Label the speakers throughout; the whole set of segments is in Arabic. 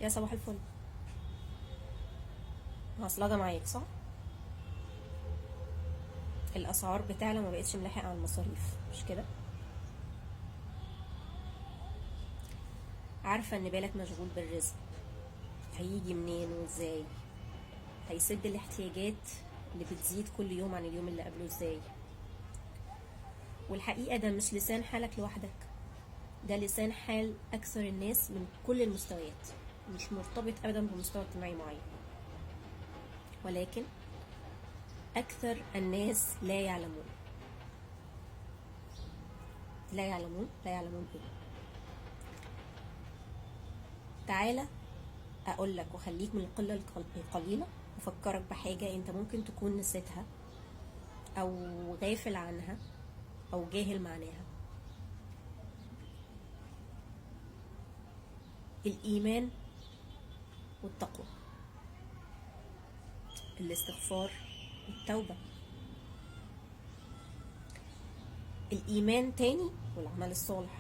Speaker 1: يا صباح الفل. معصلجة معاك صح؟ الأسعار بتعلى، ما بقتش ملاحق على المصاريف، مش كده؟ عارفة إن بالك مشغول بالرزق، هيجي منين وإزاي، هيسد الاحتياجات اللي بتزيد كل يوم عن اليوم اللي قبله إزاي. والحقيقة ده مش لسان حالك لوحدك، ده لسان حال أكثر الناس من كل المستويات، مش مرتبط أبدا بمستوى اجتماعي معين، ولكن أكثر الناس لا يعلمون. لا يعلمون، لا يعلمون إيه؟ تعالى اقول لك وخليك من القله القليله، وافكرك بحاجه انت ممكن تكون نسيتها او غافل عنها او جاهل معناها. الايمان والتقوى، الاستغفار والتوبه. الايمان تاني والعمل الصالح،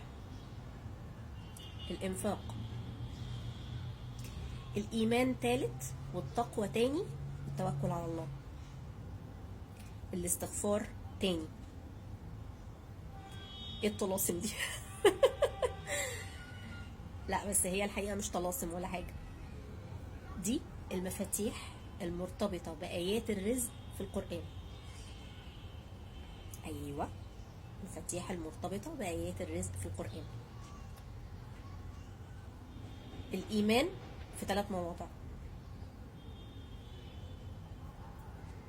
Speaker 1: الانفاق. الايمان تالت والتقوى تاني، التوكل على الله. الاستغفار تاني. ايه الطلاسم دي؟ لا بس هي الحقيقه مش طلاسم ولا حاجه، دي المفاتيح المرتبطه بايات الرزق في القران. ايوه، المفاتيح المرتبطه بايات الرزق في القران. الايمان في 3 مواضع،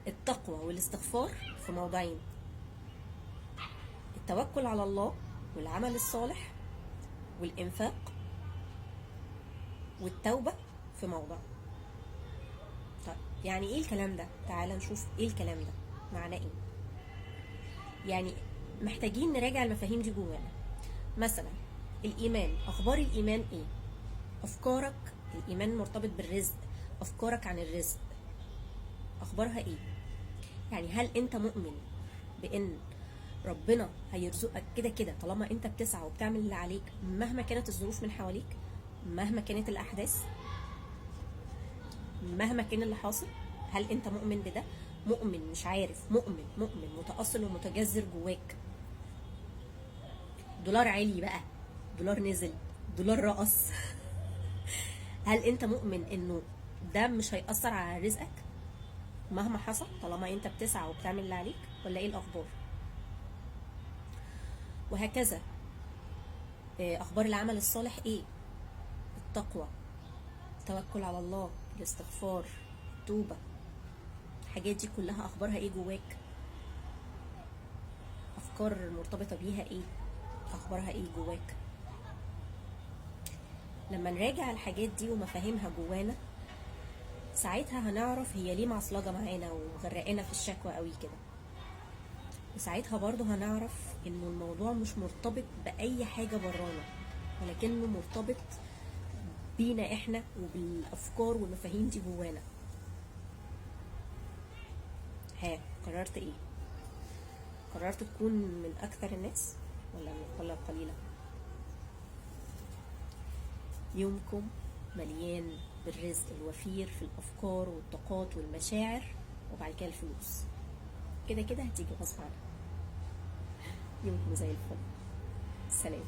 Speaker 1: التقوى والاستغفار في موضعين، التوكل على الله والعمل الصالح والإنفاق والتوبة في موضع. طيب يعني ايه الكلام ده؟ تعال نشوف ايه الكلام ده معناه ايه. يعني محتاجين نراجع المفاهيم دي جوانا. مثلا الإيمان، أخبار الإيمان ايه؟ أفكارك، الإيمان مرتبط بالرزق، أفكارك عن الرزق أخبارها ايه؟ يعني هل انت مؤمن بان ربنا هيرزقك كده كده طالما انت بتسعى وبتعمل اللي عليك مهما كانت الظروف من حواليك، مهما كانت الاحداث، مهما كان اللي حاصل؟ هل انت مؤمن بده؟ مؤمن مش عارف، مؤمن متأصل ومتجذر جواك. دولار عالي بقى، دولار نزل، دولار رقص، هل انت مؤمن انه ده مش هيأثر على رزقك مهما حصل طالما انت بتسعى وبتعمل اللي عليك؟ ولا ايه الاخبار؟ وهكذا. اخبار العمل الصالح ايه؟ التقوى، التوكل على الله، الاستغفار، التوبة. الحاجات دي كلها اخبارها ايه جواك؟ افكار مرتبطة بيها ايه؟ اخبارها ايه جواك؟ لما نراجع الحاجات دي ومفاهيمها جوانا، ساعتها هنعرف هي ليه معصلجة معانا وغرقنا في الشكوى قوي كده. وساعتها برضو هنعرف انه الموضوع مش مرتبط بأي حاجة برانا، ولكنه مرتبط بينا احنا وبالافكار والمفاهيم دي جوانا. ها، قررت ايه؟ قررت تكون من اكثر الناس ولا من القلة القليلة؟ يومكم مليان بالرزق الوفير في الافكار والطاقات والمشاعر، وبعد كده الفلوس كده كده هتيجي غصب عنها. يومكم زي الفل. سلام.